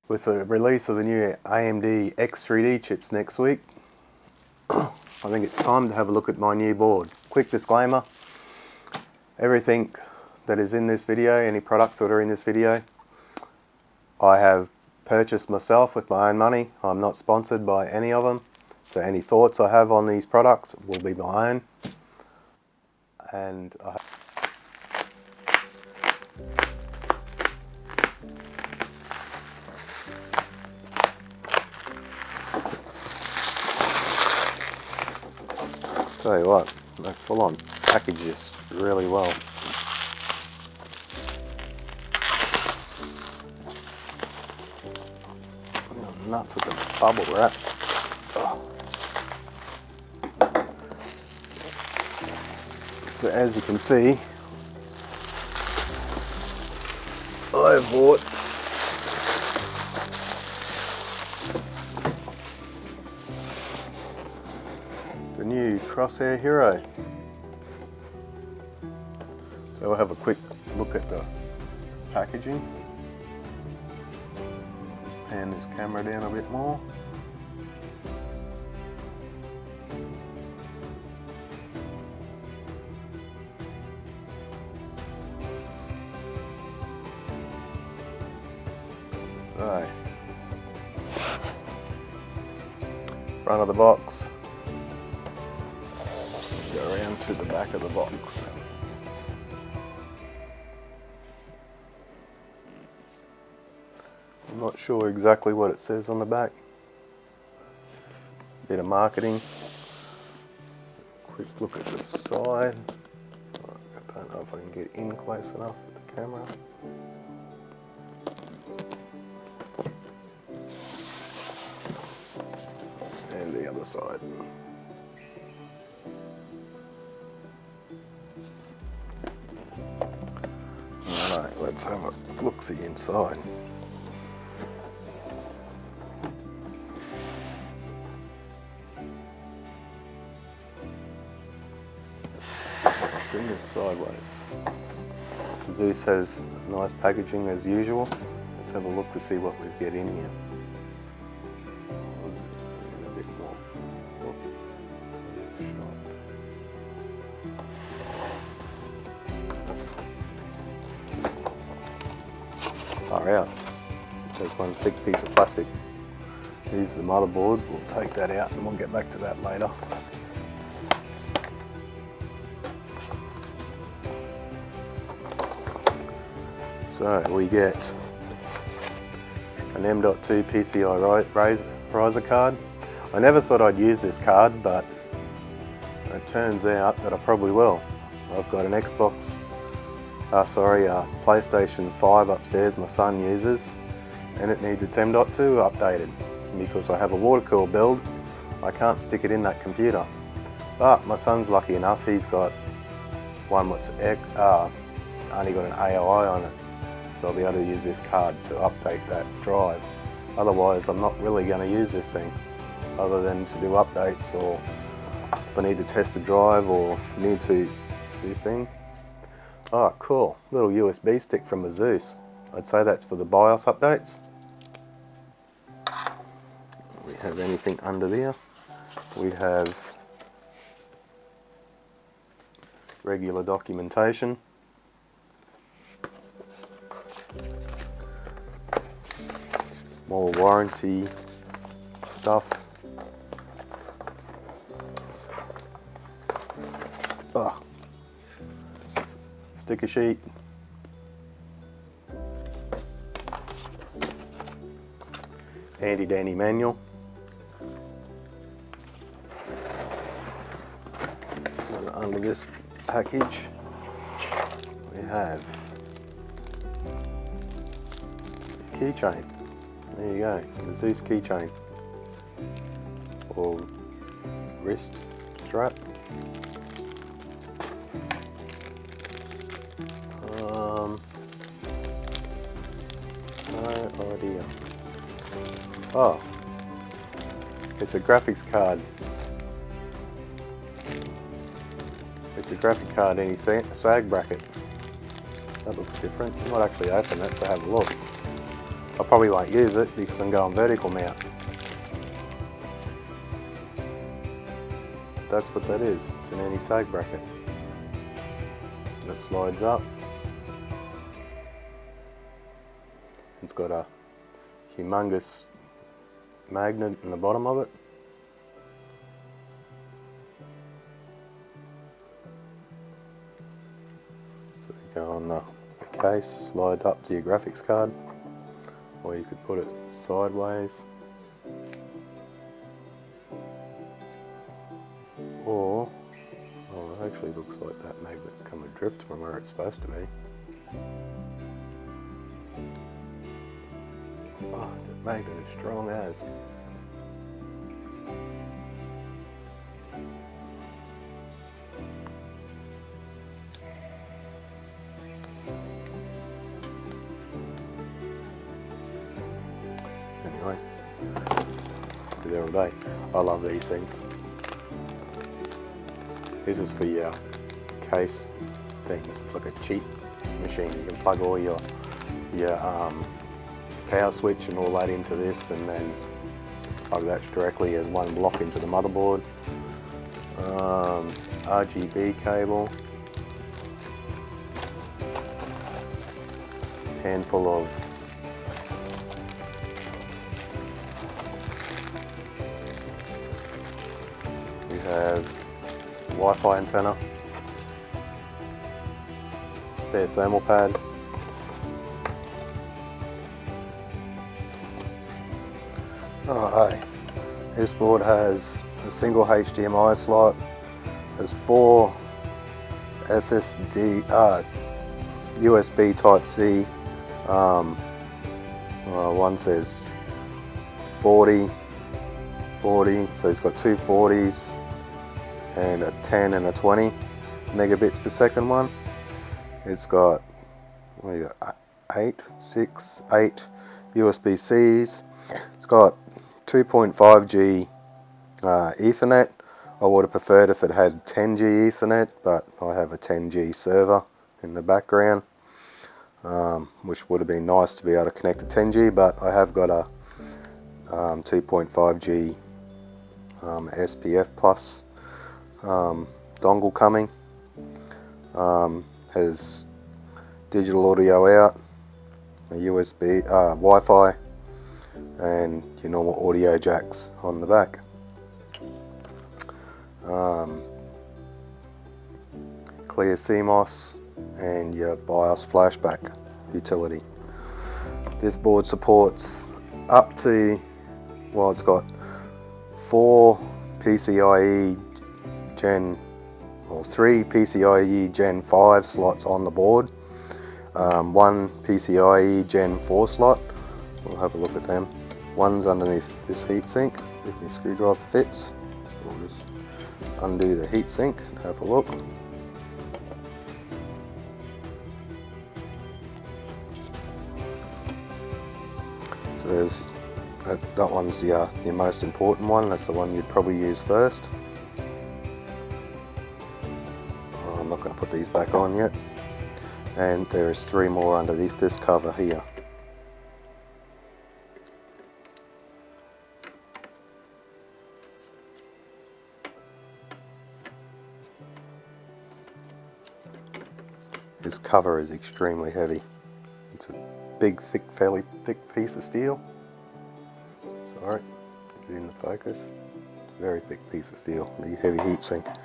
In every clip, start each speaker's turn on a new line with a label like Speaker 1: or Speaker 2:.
Speaker 1: With the release of the new AMD x3D chips next week, I think it's time to have a look at my new board. Quick disclaimer, everything that is in this video, any products that are in this video, I have purchased myself with my own money. I'm not sponsored by any of them, so any thoughts I have on these products will be my own. And tell you what, they full on package this really well. I'm nuts with the bubble wrap. Oh. So as you can see, I bought the new Crosshair Hero. So we'll have a quick look at the packaging. Pan this camera down a bit more. So, front of the box. Go around to the back of the box. I'm not sure exactly what it says on the back. Bit of marketing. Quick look at the side. I don't know if I can get in close enough with the camera. And the other side. Alright, let's have a look-see inside. Bring this sideways. Asus has nice packaging as usual. Let's have a look to see what we get in here. A bit more. Far out. There's one big piece of plastic. Here's the motherboard. We'll take that out and we'll get back to that later. So we get an M.2 PCI riser card. I never thought I'd use this card, but it turns out that I probably will. I've got an PlayStation 5 upstairs my son uses, and it needs its M.2 updated. Because I have a water-cooled build, I can't stick it in that computer. But my son's lucky enough, he's got one that's only got an AOI on it. So I'll be able to use this card to update that drive. Otherwise, I'm not really going to use this thing, other than to do updates, or if I need to test a drive or need to do things. Oh, cool. Little USB stick from Asus. I'd say that's for the BIOS updates. We have anything under there? We have regular documentation. More warranty stuff. Oh. Sticker sheet. Handy dandy manual. And under this package we have a keychain. There you go, the Asus keychain, or wrist strap. No idea. Oh, it's a graphics card. It's a graphic card any sag bracket. That looks different. I might actually open it to have a look. I probably won't use it because I'm going vertical mount. That's what that is. It's an anti-sag bracket. That slides up. It's got a humongous magnet in the bottom of it. So you go on the case, slide up to your graphics card, or you could put it sideways, or oh, it actually looks like that magnet's come adrift from where it's supposed to be. Oh, that magnet is strong as. Anyway, be there all day. I love these things. This is for your case things. It's like a cheap machine. You can plug all your power switch and all that into this, and then plug that directly as one block into the motherboard. RGB cable. Handful of we have Wi-Fi antenna, spare thermal pad, this board has a single HDMI slot, has 4 SSD, USB Type-C, one says 40, so it's got two 40s and a 10 and a 20 megabits per second one. It's got, what do you got, 8 USB-Cs. It's got 2.5G Ethernet. I would have preferred if it had 10G Ethernet, but I have a 10G server in the background, which would have been nice to be able to connect to 10G, but I have got a 2.5G SPF Plus dongle coming. Has digital audio out, a USB, Wi-Fi, and your normal audio jacks on the back. Clear CMOS and your BIOS flashback utility. This board supports up to, well, it's got 4 PCIe Gen, or 3 PCIe Gen 5 slots on the board, 1 PCIe Gen 4 slot. We'll have a look at them. One's underneath this heatsink, if my screwdriver fits. So we'll just undo the heatsink and have a look. So there's that one's your most important one. That's the one you'd probably use first. I'm not going to put these back on yet. And there is 3 more underneath this cover here. This cover is extremely heavy. It's a big, thick, fairly thick piece of steel. Sorry, get it in the focus. It's a very thick piece of steel, the heavy heatsink.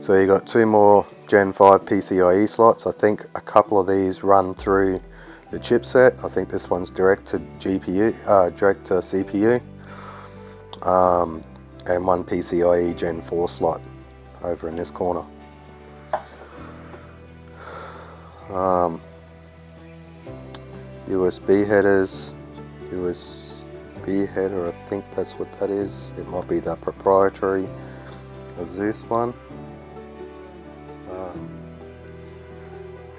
Speaker 1: So you got 2 more Gen 5 PCIe slots. I think a couple of these run through the chipset. I think this one's direct to GPU, direct to CPU, and 1 PCIe Gen 4 slot over in this corner. USB headers, USB header, I think that's what that is. It might be the proprietary Asus one.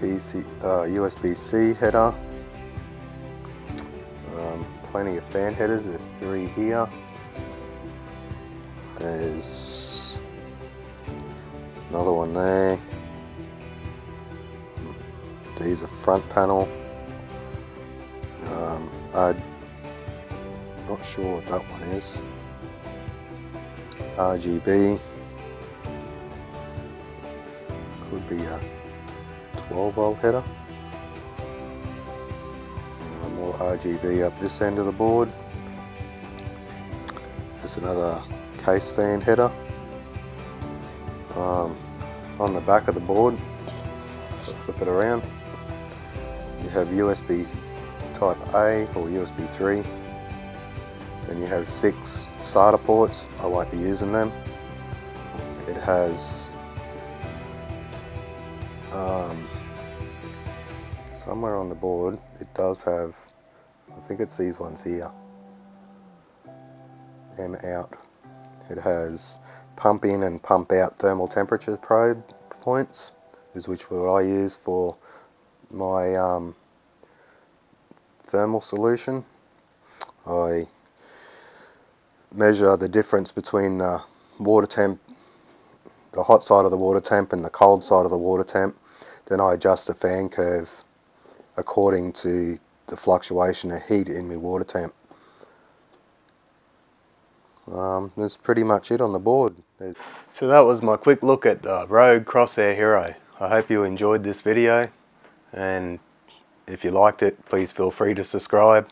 Speaker 1: USB-C header. Plenty of fan headers. There's 3 here. There's Another one there. These are front panel. I'm not sure what that one is. RGB. Could be a 12-volt header. And more RGB up this end of the board. There's another case fan header. On the back of the board, so flip it around, you have USB type A or USB 3. Then you have 6 SATA ports. I won't be using them. It has somewhere on the board it does have, I think it's these ones here, M out. It has pump in and pump out thermal temperature probe points, is which what I use for my thermal solution. I measure the difference between the water temp, the hot side of the water temp and the cold side of the water temp. Then I adjust the fan curve according to the fluctuation of heat in my water temp. That's pretty much it on the board. So that was my quick look at the Rog Crosshair Hero. I hope you enjoyed this video, and if you liked it, please feel free to subscribe.